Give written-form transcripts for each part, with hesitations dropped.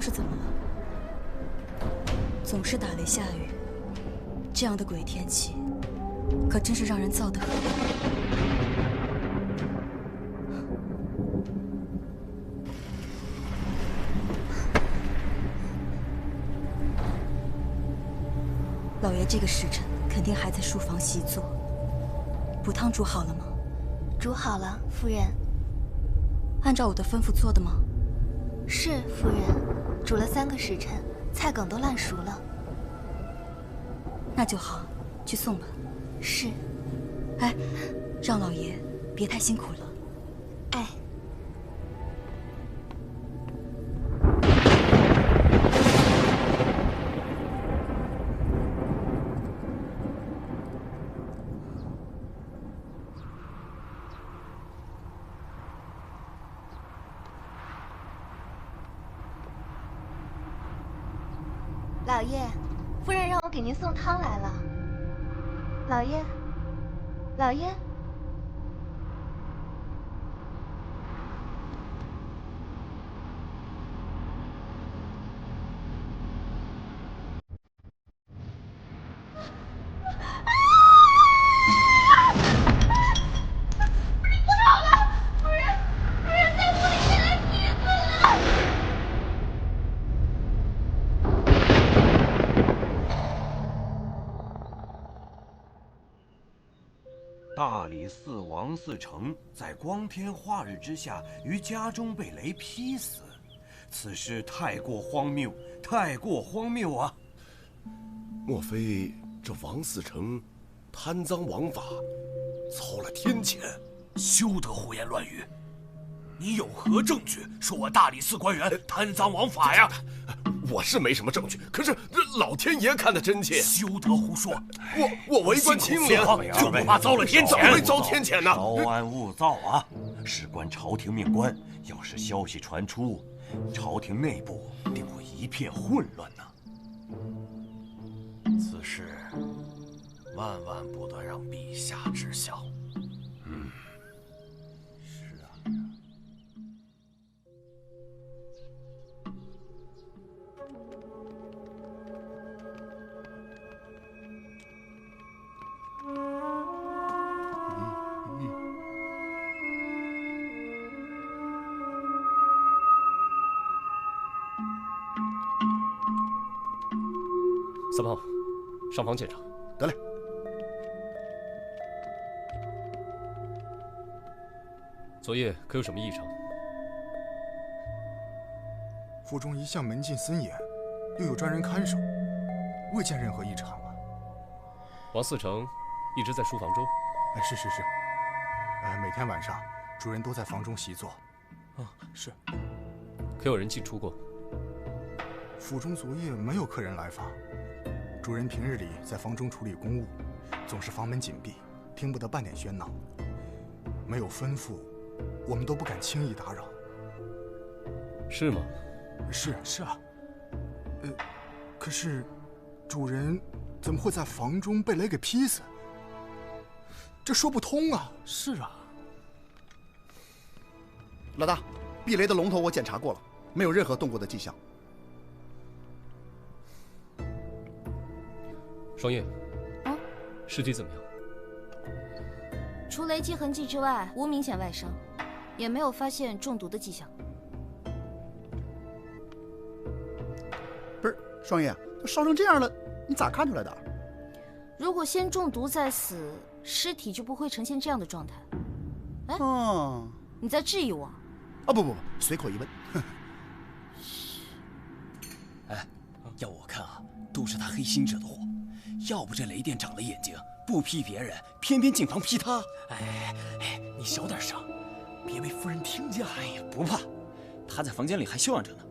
是怎么了？总是打雷下雨，这样的鬼天气，可真是让人燥得很。老爷这个时辰肯定还在书房习作，补汤煮好了吗？煮好了，夫人。按照我的吩咐做的吗？是，夫人。煮了3个时辰，菜梗都烂熟了。那就好，去送吧。是。哎，让老爷别太辛苦了。哎。老爷，夫人让我给您送汤来了。老爷，老爷。大理寺王嗣成在光天化日之下于家中被雷劈死，此事太过荒谬，太过荒谬啊！莫非这王嗣成贪赃枉法，操了天谴？休得胡言乱语！你有何证据说我大理寺官员贪赃枉法呀？我是没什么证据，可是老天爷看得真切。休得胡说！我为官清廉，就不怕遭了天谴？怎么会遭天谴呢？稍安勿躁啊！事关朝廷命官，要是消息传出，朝廷内部定会一片混乱呐。此事万万不得让陛下知晓。是啊。三胖，上房检查。得嘞。昨夜可有什么异常？府中一向门禁森严，又有专人看守，未见任何异常啊。王嗣成一直在书房中。哎，是。每天晚上主人都在房中习作。啊，是。可有人进出过？府中昨夜没有客人来访。主人平日里在房中处理公务，总是房门紧闭，听不得半点喧闹。没有吩咐，我们都不敢轻易打扰。是吗？是啊。可是主人怎么会在房中被雷给劈死？这说不通啊！是啊。老大，避雷的龙头我检查过了，没有任何动过的迹象。双叶，尸体怎么样？除雷击痕迹之外，无明显外伤，也没有发现中毒的迹象。不是，双叶，都烧成这样了，你咋看出来的？如果先中毒再死，尸体就不会呈现这样的状态。哎，你在质疑我？啊不，随口一问。哎，要我看啊，都是他黑心者的祸。要不这雷电长了眼睛，不劈别人，偏偏进房劈他。哎，你小点声，别被夫人听见。哎呀，不怕，他在房间里还休养着呢。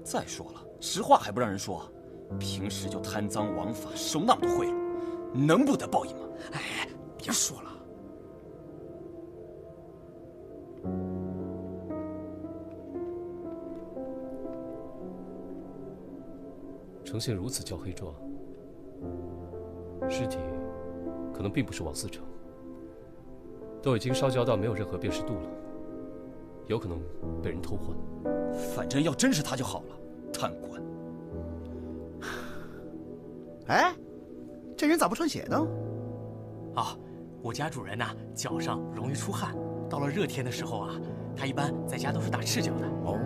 再说了，实话还不让人说，平时就贪赃枉法，收那么多贿赂，能不得报应吗？哎，别说了。呈现如此焦黑状，尸体可能并不是王嗣成，都已经烧焦到没有任何辨识度了，有可能被人偷换。反正要真是他就好了，贪官。哎，这人咋不穿鞋呢？啊，我家主人呐，脚上容易出汗，到了热天的时候啊，他一般在家都是打赤脚的。哦。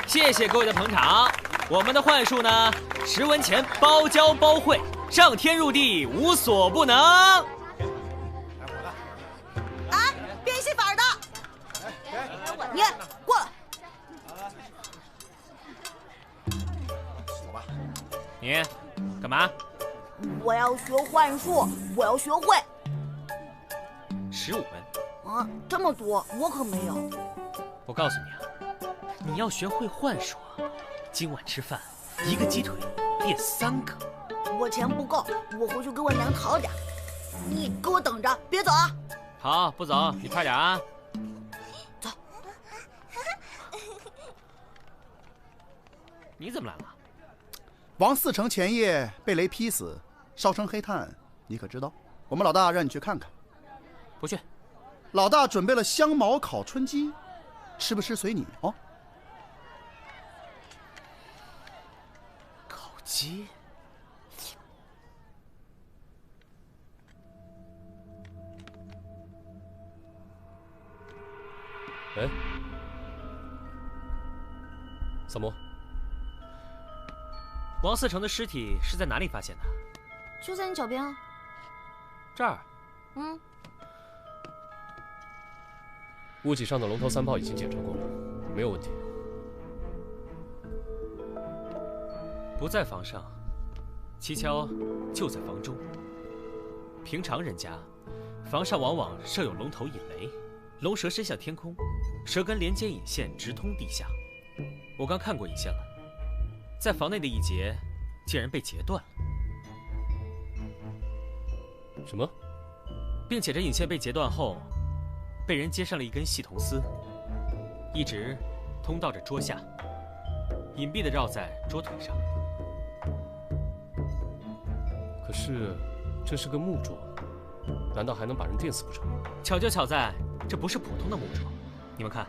谢谢各位的捧场。我们的幻术呢，10文钱包教包会，上天入地无所不能。哎，变戏法的，你过来。你干嘛？我要学幻术，我要学会。15文。啊，这么多，我可没有。我告诉你啊。你要学会幻术啊！今晚吃饭，1个鸡腿变3个。我钱不够，我回去给我娘讨点。你给我等着，别走啊！好，不走，你快点啊！走。你怎么来了？王嗣成前夜被雷劈死，烧成黑炭，你可知道？我们老大让你去看看。不去。老大准备了香茅烤春鸡，吃不吃随你哦。鸡，哎，萨摩，王嗣成的尸体是在哪里发现的？就在你脚边啊。这儿。嗯。物体上的龙头3炮已经检查过了，没有问题。不在房上，蹊跷就在房中。平常人家，房上往往设有龙头引雷，龙蛇伸向天空，蛇根连接引线直通地下。我刚看过引线了，在房内的一节竟然被截断了。什么？并且这引线被截断后，被人接上了一根细铜丝，一直通到这桌下，隐蔽地绕在桌腿上。可是，这是个木桌，难道还能把人电死不成？巧就巧在，这不是普通的木桌。你们看，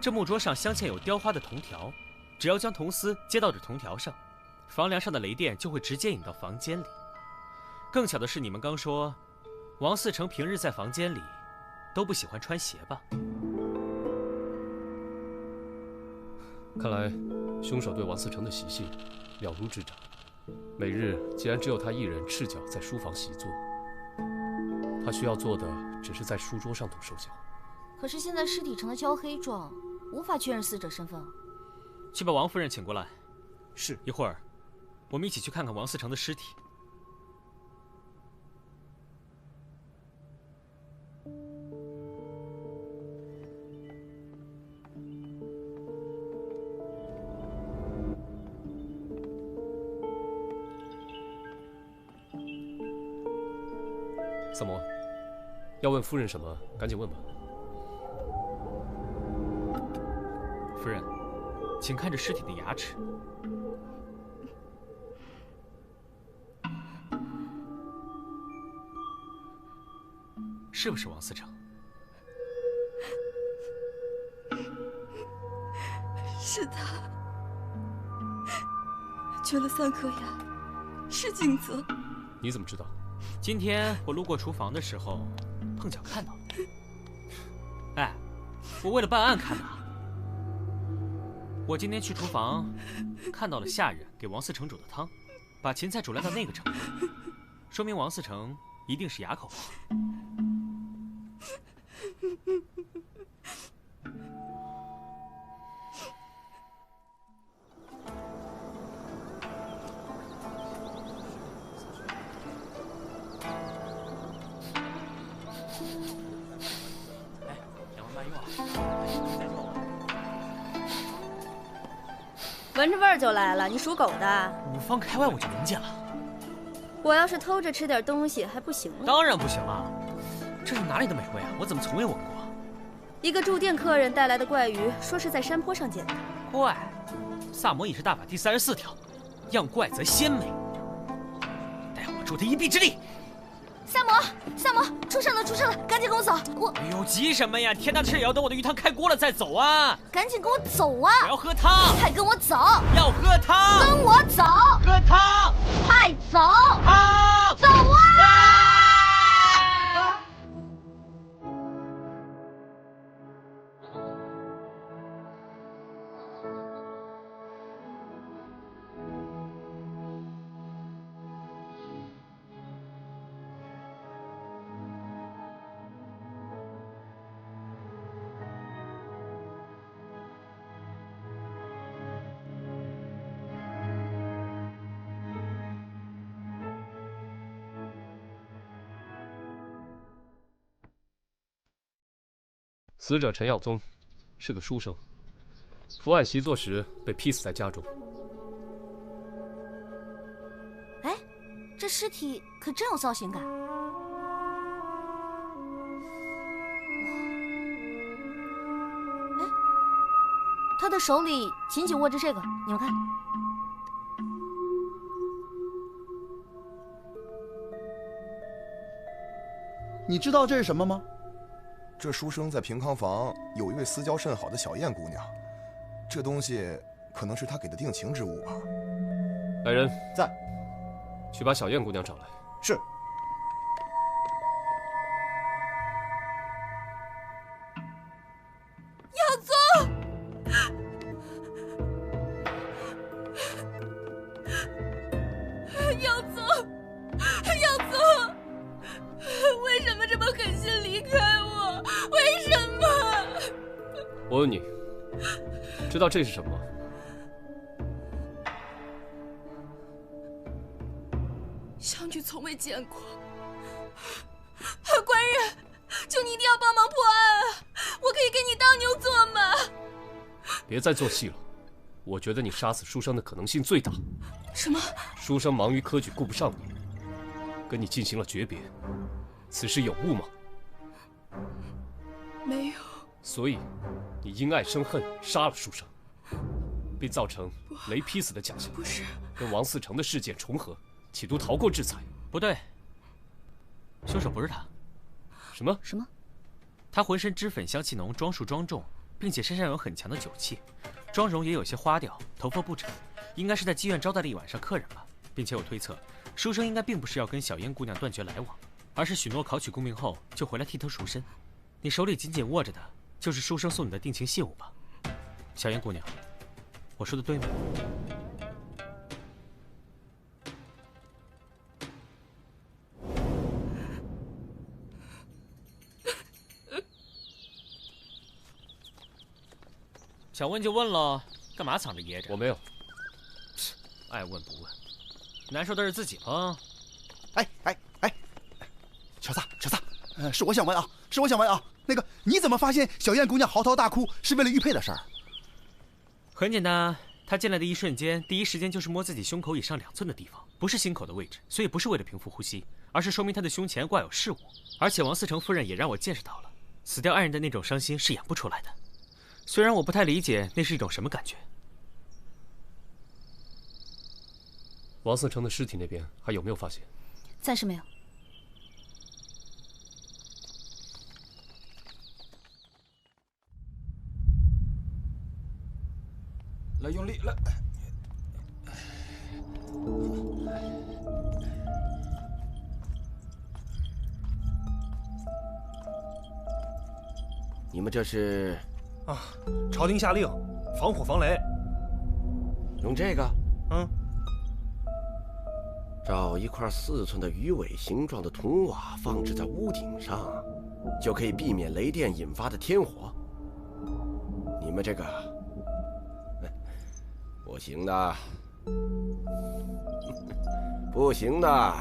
这木桌上镶嵌有雕花的铜条，只要将铜丝接到这铜条上，房梁上的雷电就会直接引到房间里。更巧的是，你们刚说，王嗣成平日在房间里都不喜欢穿鞋吧？看来，凶手对王嗣成的习性了如指掌。每日既然只有他一人赤脚在书房习作，他需要做的只是在书桌上动手脚。可是现在尸体成了焦黑状，无法确认死者身份。去把王夫人请过来。是。一会儿，我们一起去看看王思成的尸体。萨摩，要问夫人什么，赶紧问吧。夫人，请看这尸体的牙齿。是不是王思成？是他，缺了3颗牙，是景泽。你怎么知道？今天我路过厨房的时候，碰巧看到了。哎，我为了办案看的。我今天去厨房，看到了下人给王思成煮的汤，把芹菜煮烂到那个程度，说明王思成一定是哑口王。闻着味儿就来了，你属狗的？五方开外我就闻见了。我要是偷着吃点东西还不行吗？当然不行了，这是哪里的美味啊？我怎么从未闻过？一个住店客人带来的怪鱼，说是在山坡上捡的。怪，萨摩饮食大法第34条，样怪则鲜美。待我助他一臂之力。萨摩，出事了，赶紧跟我走！哎呦，急什么呀？天大的事也要等我的鱼汤开锅了再走啊！赶紧跟我走啊！我要喝汤！快跟我走！要喝汤！跟我走！喝汤！快走！汤！走啊！死者陈耀宗是个书生，伏案习作时被劈死在家中。哎，这尸体可真有造型感。哎，他的手里紧紧握着这个，你们看。你知道这是什么吗？这书生在平康房有一位私交甚好的小燕姑娘，这东西可能是他给的定情之物吧。来人，在，去把小燕姑娘找来。是。耀宗，耀宗，为什么这么狠心离开我？为什么？我问你，知道这是什么吗？小女从未见过。官人，求你一定要帮忙破案啊！我可以给你当牛做马。别再做戏了，我觉得你杀死书生的可能性最大。什么？书生忙于科举，顾不上你，跟你进行了诀别，此事有误吗？没有。所以，你因爱生恨，杀了书生，并造成雷劈死的假象。不是。跟王思成的事件重合，企图逃过制裁。不对，凶手不是他。什么？什么？他浑身脂粉香气浓，装束庄重，并且身上有很强的酒气，妆容也有些花调，头发不整，应该是在妓院招待了一晚上客人吧。并且我推测，书生应该并不是要跟小燕姑娘断绝来往，而是许诺考取功名后就回来替她赎身。你手里紧紧握着的，就是书生送你的定情信物吧？小燕姑娘，我说的对吗？想问就问了，干嘛藏着掖着？我没有。爱问不问。难受的是自己吗？哎，小撒，是我想问啊，那个你怎么发现小燕姑娘嚎啕大哭是为了玉佩的事儿？很简单，她进来的一瞬间，第一时间就是摸自己胸口以上2寸的地方，不是心口的位置，所以不是为了平复呼吸，而是说明她的胸前挂有饰物。而且王思成夫人也让我见识到了，死掉爱人的那种伤心是演不出来的。虽然我不太理解那是一种什么感觉。王思成的尸体那边还有没有发现？暂时没有。来，用力来！你们这是？啊，朝廷下令，防火防雷。用这个？嗯。找一块4寸的鱼尾形状的铜瓦放置在屋顶上，就可以避免雷电引发的天火。你们这个不行的，不行的。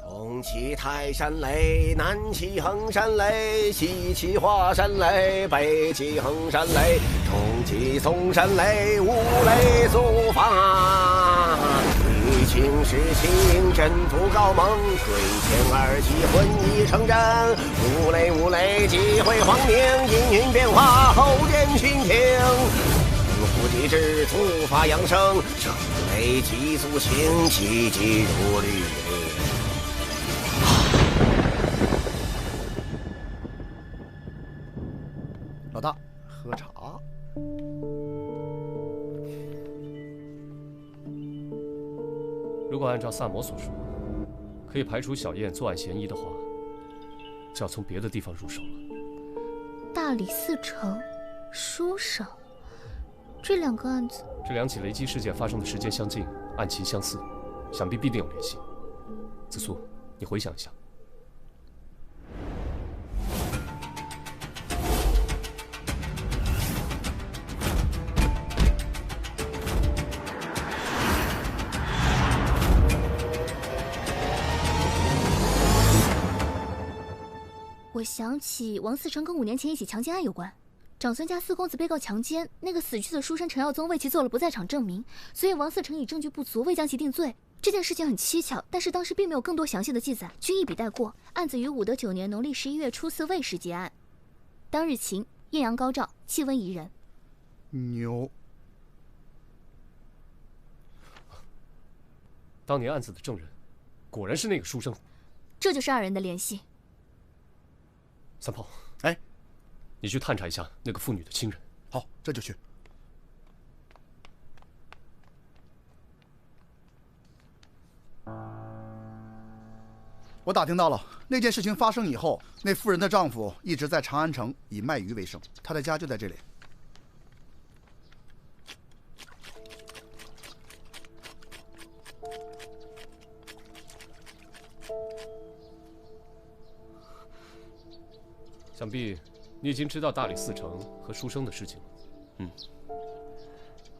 东起泰山雷，南起衡山雷，西起华山雷，北起衡山雷，中起嵩山雷，五雷速发。欲请时请，阵图高蒙，水前2骑混一成阵。五雷击毁皇宁，阴云变化，后见群庭。夫敌之突发扬声，声雷急速行，急急如律令。老大，喝茶。如果按照萨摩所说，可以排除小燕作案嫌疑的话，就要从别的地方入手了。大理寺城、书生，这2个案子，这2起雷击事件发生的时间相近，案情相似，想必必定有联系。子苏，你回想一下。我想起王思成跟5年前一起强奸案有关，长孙家4公子被告强奸，那个死去的书生陈耀宗为其做了不在场证明，所以王思成以证据不足未将其定罪。这件事情很蹊跷，但是当时并没有更多详细的记载，均一笔带过。案子于武德9年农历11月初4未时结案，当日晴，艳阳高照，气温宜人。牛。当年案子的证人，果然是那个书生。这就是2人的联系。三炮，哎，你去探查一下那个妇女的亲人。好，这就去。我打听到了，那件事情发生以后，那妇人的丈夫一直在长安城以卖鱼为生，他的家就在这里。想必你已经知道大理寺城和书生的事情了。嗯，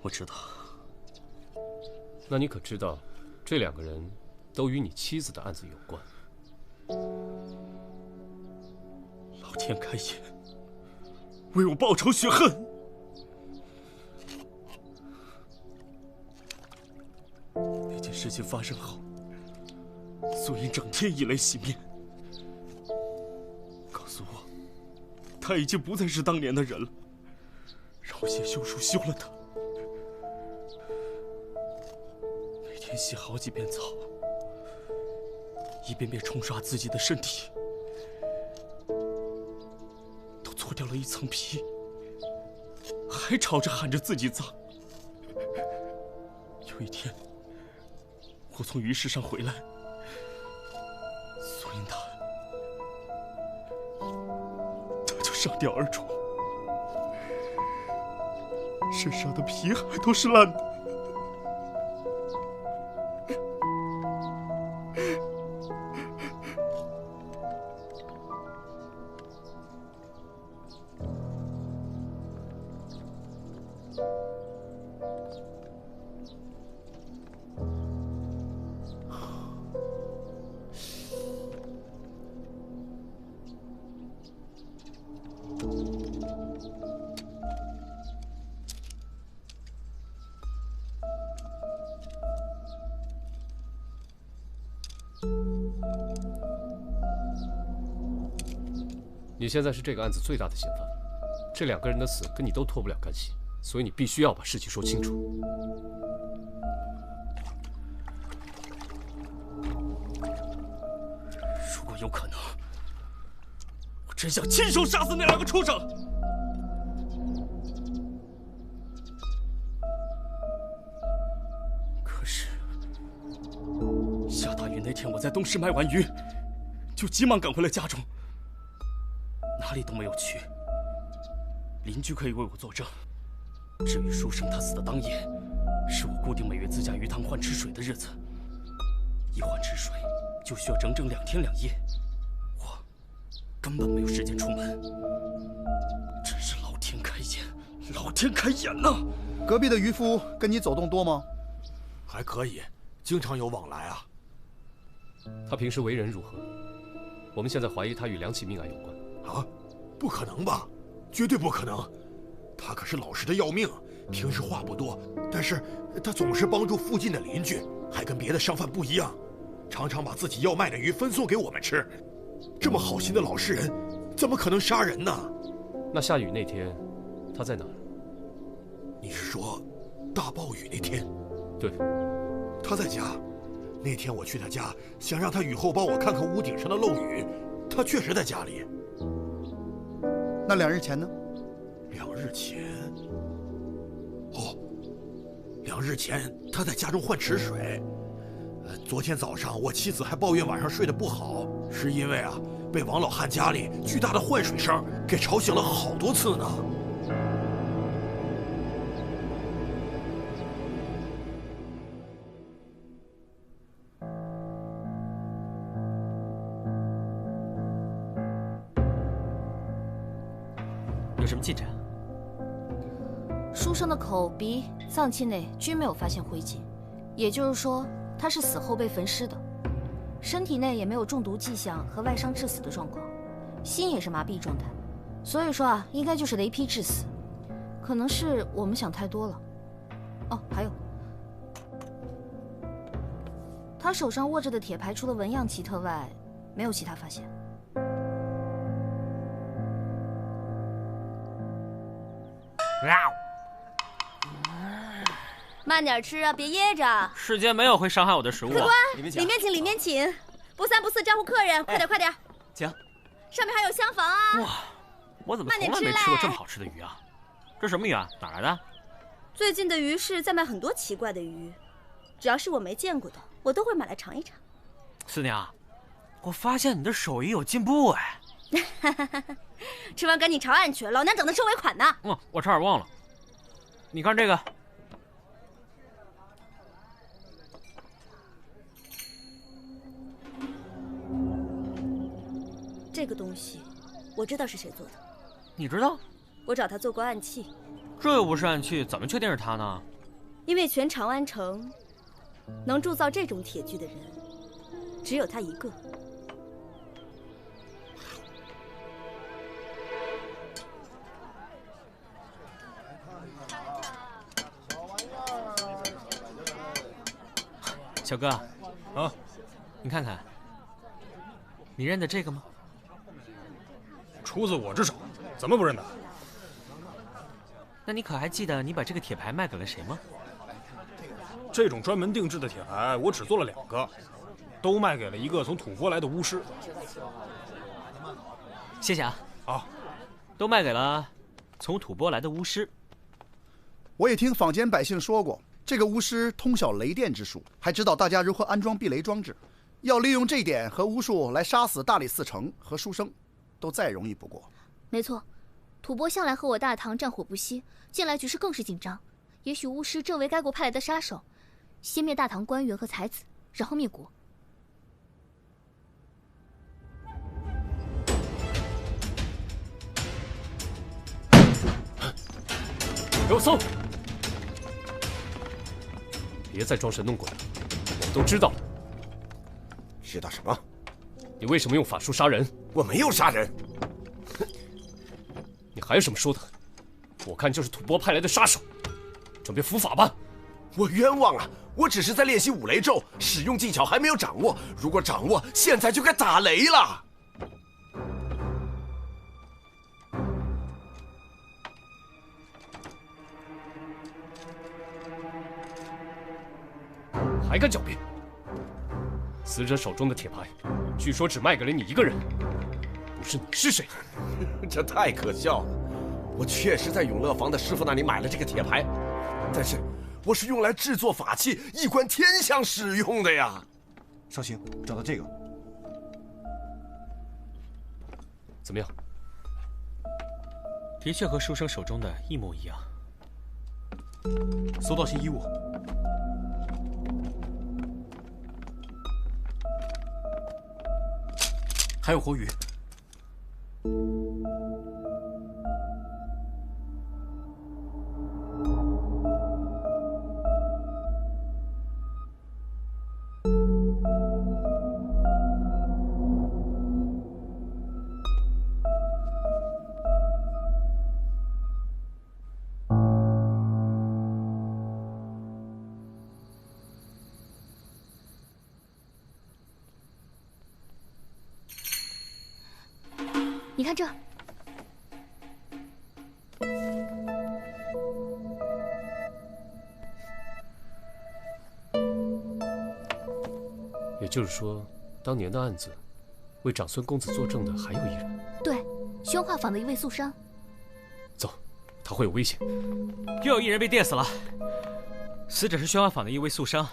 我知道。那你可知道，这2个人都与你妻子的案子有关？老天开眼，为我报仇雪恨！那件事情发生后，素英整天以泪洗面，告诉我，他已经不再是当年的人了，让我写休书休了他。每天洗好几遍澡，一遍遍冲刷自己的身体，都搓掉了一层皮，还吵着喊着自己脏。有一天，我从鱼市上回来，苏英他就上吊而죽，身上的皮还都是烂的。你现在是这个案子最大的嫌犯，这2个人的死跟你都脱不了干系，所以你必须要把事情说清楚。如果有可能，我真想亲手杀死那2个畜生。可是下大雨那天，我在东市卖完鱼，就急忙赶回了家中，哪里都没有去。邻居可以为我作证。至于书生他死的当夜，是我固定每月自家鱼塘换吃水的日子，一换吃水就需要整整2天2夜，我根本没有时间出门。真是老天开眼，老天开眼呐！隔壁的渔夫跟你走动多吗？还可以，经常有往来啊。他平时为人如何？我们现在怀疑他与2起命案有关。啊？不可能吧？绝对不可能！他可是老实的要命，平时话不多，但是他总是帮助附近的邻居，还跟别的商贩不一样，常常把自己要卖的鱼分送给我们吃。这么好心的老实人，怎么可能杀人呢？那下雨那天，他在哪儿？你是说大暴雨那天？对，他在家。那天我去他家，想让他雨后帮我看看屋顶上的漏雨，他确实在家里。那2日前呢？2日前，哦，2日前他在家中换池水。昨天早上我妻子还抱怨晚上睡得不好，是因为被王老汉家里巨大的换水声给吵醒了好多次呢。有什么进展？书生的口、鼻、脏器内均没有发现灰烬，也就是说他是死后被焚尸的，身体内也没有中毒迹象和外伤致死的状况，心也是麻痹状态，所以说应该就是雷劈致死，可能是我们想太多了。哦，还有，他手上握着的铁牌除了纹样奇特外，没有其他发现。慢点吃啊，别噎着。世间没有会伤害我的食物。客官，里面请，里面请，不3不4招呼客人，快点快点。请。上面还有厢房啊。哇，我怎么从来没吃过这么好吃的鱼啊？这什么鱼啊？哪来的？最近的鱼市在卖很多奇怪的鱼，只要是我没见过的，我都会买来尝一尝。四娘，我发现你的手艺有进步哎。吃完赶紧朝案去，老娘等着收尾款呢。我差点忘了，你看这个。这个东西，我知道是谁做的。你知道？我找他做过暗器。这又不是暗器，怎么确定是他呢？因为全长安城能铸造这种铁具的人，只有他一个。小哥，啊，你看看，你认得这个吗？出自我之手，怎么不认得？那你可还记得你把这个铁牌卖给了谁吗？这种专门定制的铁牌，我只做了2个，都卖给了一个从吐蕃来的巫师。谢谢啊。啊，都卖给了从吐蕃来的巫师。我也听坊间百姓说过，这个巫师通晓雷电之术，还知道大家如何安装避雷装置。要利用这一点和巫术来杀死大理寺丞和书生，都再容易不过。没错，吐蕃向来和我大唐战火不息，近来局势更是紧张。也许巫师正为该国派来的杀手，先灭大唐官员和才子，然后灭国。给我搜！别再装神弄鬼了，我们都知道。知道什么？你为什么用法术杀人？我没有杀人。你还有什么说的？我看就是吐蕃派来的杀手，准备伏法吧。我冤枉啊！我只是在练习五雷咒，使用技巧还没有掌握。如果掌握，现在就该打雷了。还敢狡辩？死者手中的铁牌，据说只卖给了你一个人，不是你是谁？这太可笑了！我确实在永乐坊的师傅那里买了这个铁牌，但是我是用来制作法器、一观天象使用的呀。少卿，找到这个，怎么样？的确和书生手中的一模一样。搜到新衣物。还有活鱼。你看这，也就是说，当年的案子，为长孙公子作证的还有一人。对，宣化坊的一位素商。走，他会有危险。又有一人被电死了，死者是宣化坊的一位素商。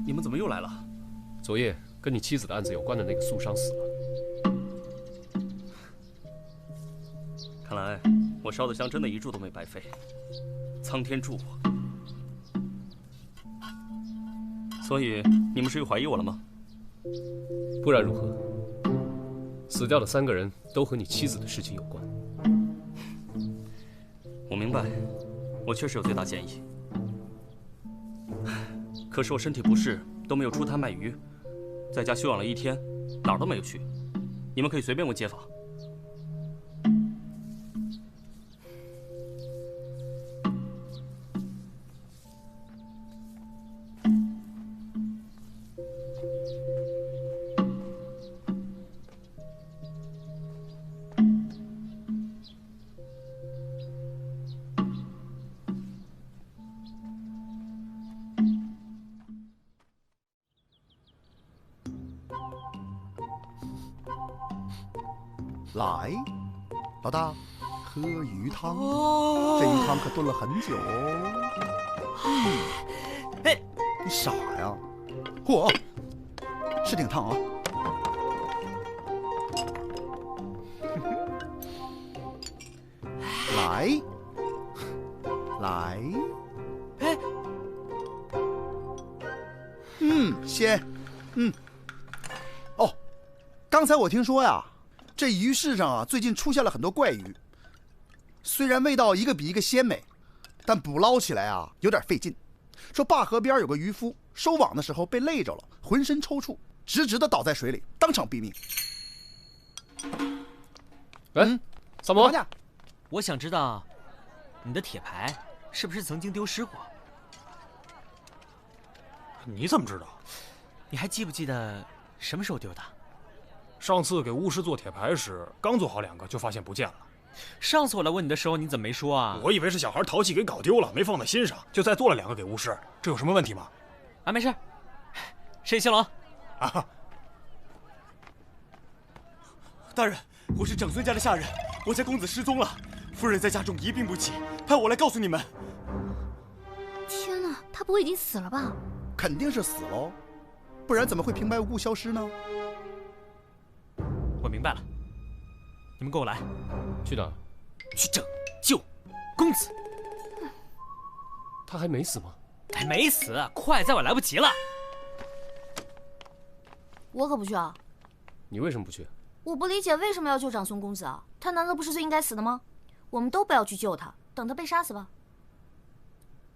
你们怎么又来了？昨夜跟你妻子的案子有关的那个素商死了。看来我烧的香真的一炷都没白费，苍天助我。所以你们是又怀疑我了吗？不然如何？死掉的3个人都和你妻子的事情有关。我明白，我确实有最大嫌疑。可是我身体不适，都没有出摊卖鱼，在家休养了1天，哪儿都没有去。你们可以随便问街坊。来，老大，喝鱼汤。这鱼汤可炖了很久哦。哎，你傻呀？嚯，是挺烫啊。来，来，哎，鲜，哦，刚才我听说呀。这鱼市上啊，最近出现了很多怪鱼，虽然味道一个比一个鲜美，但捕捞起来啊有点费劲。说灞河边有个渔夫收网的时候被累着了，浑身抽搐，直直的倒在水里，当场毙命。萨摩，我想知道，你的铁牌是不是曾经丢失过？你怎么知道？你还记不记得什么时候丢的？上次给巫师做铁牌时，刚做好2个就发现不见了。上次我来问你的时候，你怎么没说啊？我以为是小孩淘气给搞丢了，没放在心上，就再做了2个给巫师。这有什么问题吗？啊，没事。申兴龙，啊，大人，我是长孙家的下人，我家公子失踪了，夫人在家中一病不起，派我来告诉你们。天哪，他不会已经死了吧？肯定是死喽，不然怎么会平白无故消失呢？我明白了，你们跟我来。去哪儿？去拯救公子。他还没死吗？还没死，快，再晚来不及了。我可不去啊！你为什么不去？我不理解为什么要救长孙公子啊？他难道不是最应该死的吗？我们都不要去救他，等他被杀死吧。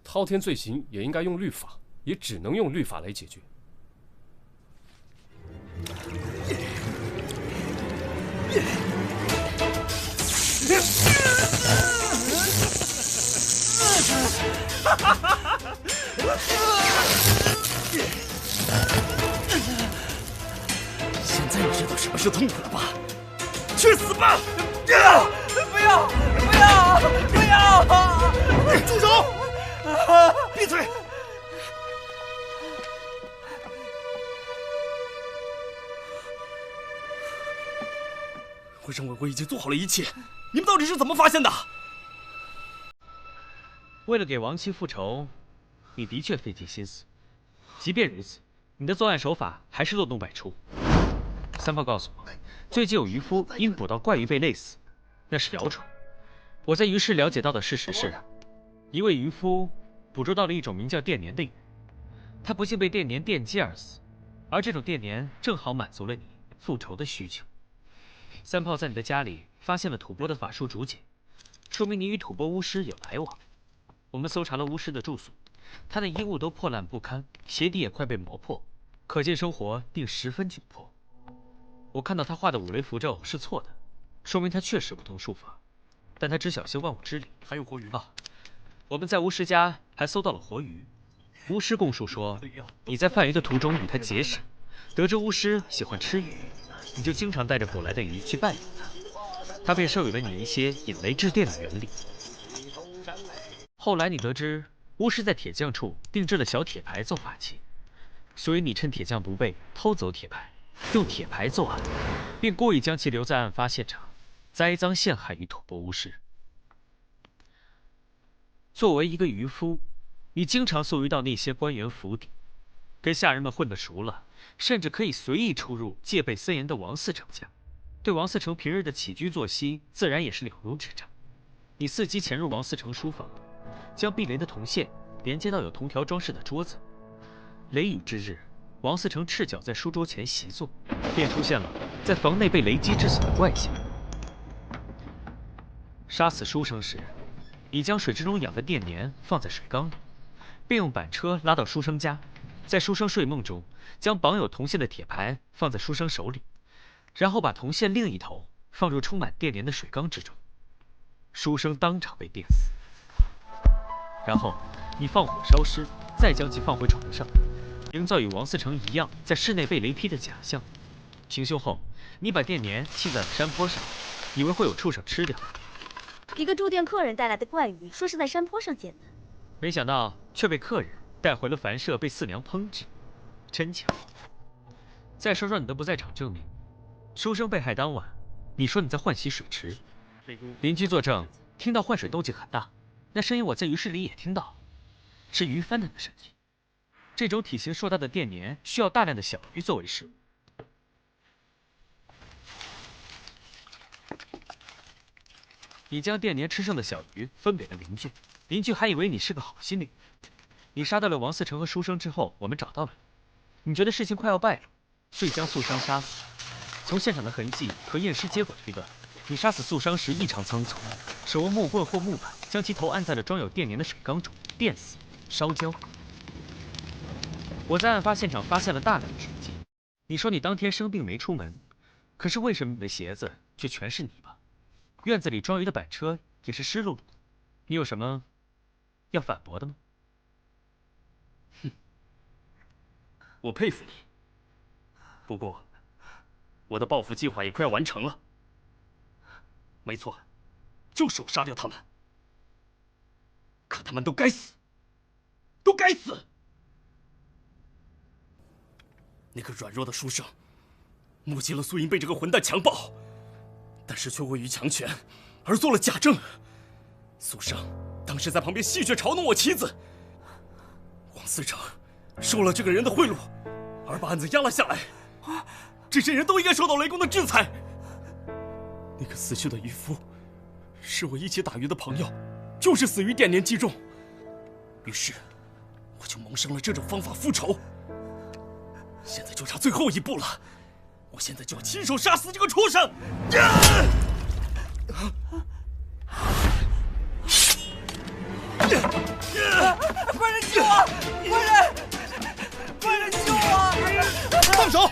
滔天罪行也应该用律法，也只能用律法来解决。现在你知道什么是痛苦了吧？去死吧！不要！不要！不要！住手！闭嘴！我认为我已经做好了一切，你们到底是怎么发现的？为了给亡妻复仇，你的确费尽心思。即便如此，你的作案手法还是漏洞百出。三炮告诉我，最近有渔夫因捕到怪鱼被累死，那是谣传。我在鱼市了解到的事实是，一位渔夫捕捉到了一种名叫电鲶的鱼，他不幸被电鲶电击而死，而这种电鲶正好满足了你复仇的需求。三炮在你的家里发现了吐蕃的法术竹简，说明你与吐蕃巫师有来往。我们搜查了巫师的住所，他的衣物都破烂不堪，鞋底也快被磨破，可见生活定十分紧迫。我看到他画的五雷符咒是错的，说明他确实不通术法，但他只晓些万物之理。还有活鱼啊！我们在巫师家还搜到了活鱼。巫师供述说，你在贩鱼的途中与他结识，得知巫师喜欢吃鱼，你就经常带着捕来的鱼去拜访他，他便授予了你一些引雷制电的原理。后来你得知巫师在铁匠处定制了小铁牌做法器，所以你趁铁匠不备偷走铁牌，用铁牌作案，并故意将其留在案发现场，栽赃陷害于吐蕃巫师。作为一个渔夫，你经常宿渔到那些官员府邸，跟下人们混得熟了，甚至可以随意出入戒备森严的王嗣成家，对王嗣成平日的起居作息自然也是了如指掌。你伺机潜入王嗣成书房，将避雷的铜线连接到有铜条装饰的桌子。雷雨之日，王嗣成赤脚在书桌前习作，便出现了在房内被雷击致死的怪象。杀死书生时，你将水之中养的电鲶放在水缸里，并用板车拉到书生家，在书生睡梦中将绑有铜线的铁牌放在书生手里，然后把铜线另一头放入充满电鲶的水缸之中，书生当场被电死。然后你放火烧尸，再将其放回床上，营造与王嗣成一样在室内被雷劈的假象。行凶后，你把电鲶弃在了山坡上，以为会有畜生吃掉。一个住店客人带来的怪鱼，说是在山坡上捡的，没想到却被客人带回了凡舍，被四娘烹制，真巧。再说说你的不在场证明，书生被害当晚，你说你在换洗水池，邻居作证，听到换水动静很大，那声音我在鱼市里也听到，是鱼翻腾的声音。这种体型硕大的电鲶需要大量的小鱼作为食物。你将电鲶吃剩的小鱼分给了邻居，邻居还以为你是个好心邻居。你杀掉了王嗣成和书生之后，我们找到了你，觉得事情快要败露，遂将素商杀死。从现场的痕迹和验尸结果推断，你杀死素商时异常仓促，手握木棍或木板，将其头按在了装有电鲶的水缸中，电死、烧焦。我在案发现场发现了大量的血迹。你说你当天生病没出门，可是为什么你的鞋子却全是泥巴？院子里装鱼的板车也是湿漉漉的，你有什么要反驳的吗？哼，我佩服你。不过，我的报复计划也快要完成了。没错，就是我杀掉他们。可他们都该死，都该死！那个软弱的书生，目击了苏银被这个混蛋强暴。但是却位于强权，而做了假证。苏生当时在旁边戏谑嘲弄我妻子。王嗣成收了这个人的贿赂，而把案子压了下来。这些人都应该受到雷公的制裁。那个死去的渔夫，是我一起打鱼的朋友，就是死于电鲶击中。于是，我就萌生了这种方法复仇。现在就差最后一步了。我现在就要亲手杀死这个畜生！快人救我！快人救我！放手！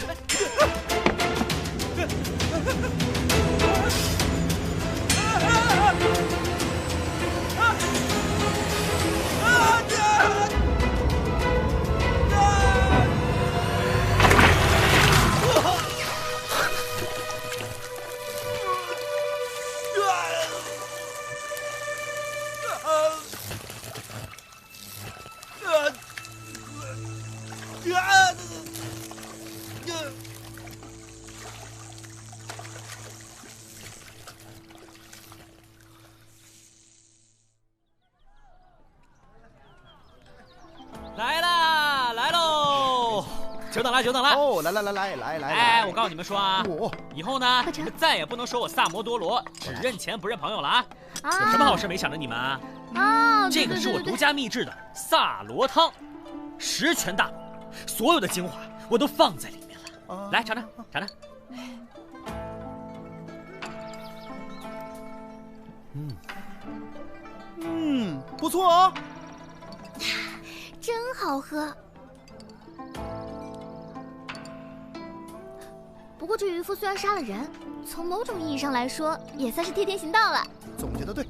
久等了，久等了。哦，来！哎，我告诉你们说啊，以后呢，你们再也不能说我萨摩多罗只认钱不认朋友了啊！有什么好事没想着你们啊？这个是我独家秘制的萨罗汤，10全大补，所有的精华我都放在里面了。来，尝尝。不错哦，真好喝。不过这渔夫虽然杀了人，从某种意义上来说，也算是替天行道了。总结得对，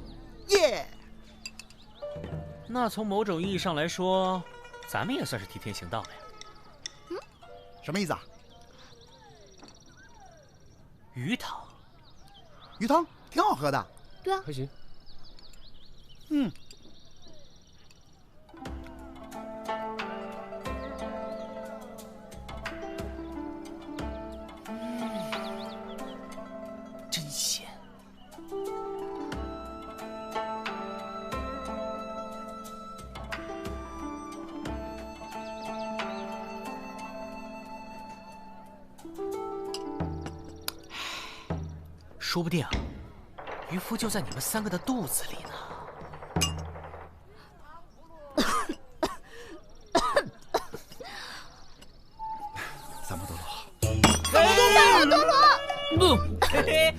耶！那从某种意义上来说，咱们也算是替天行道了呀。什么意思啊？鱼汤，鱼汤挺好喝的。对啊，还行。真鲜。说不定啊，渔夫就在你们3个的肚子里呢。萨摩多罗，嘿嘿，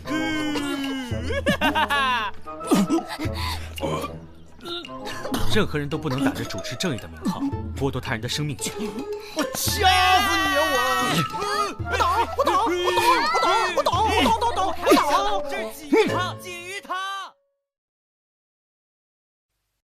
任何人都不能打着主持正义的名号剥夺他人的生命权。我掐死你啊！我打！这是鲫鱼汤，鲫鱼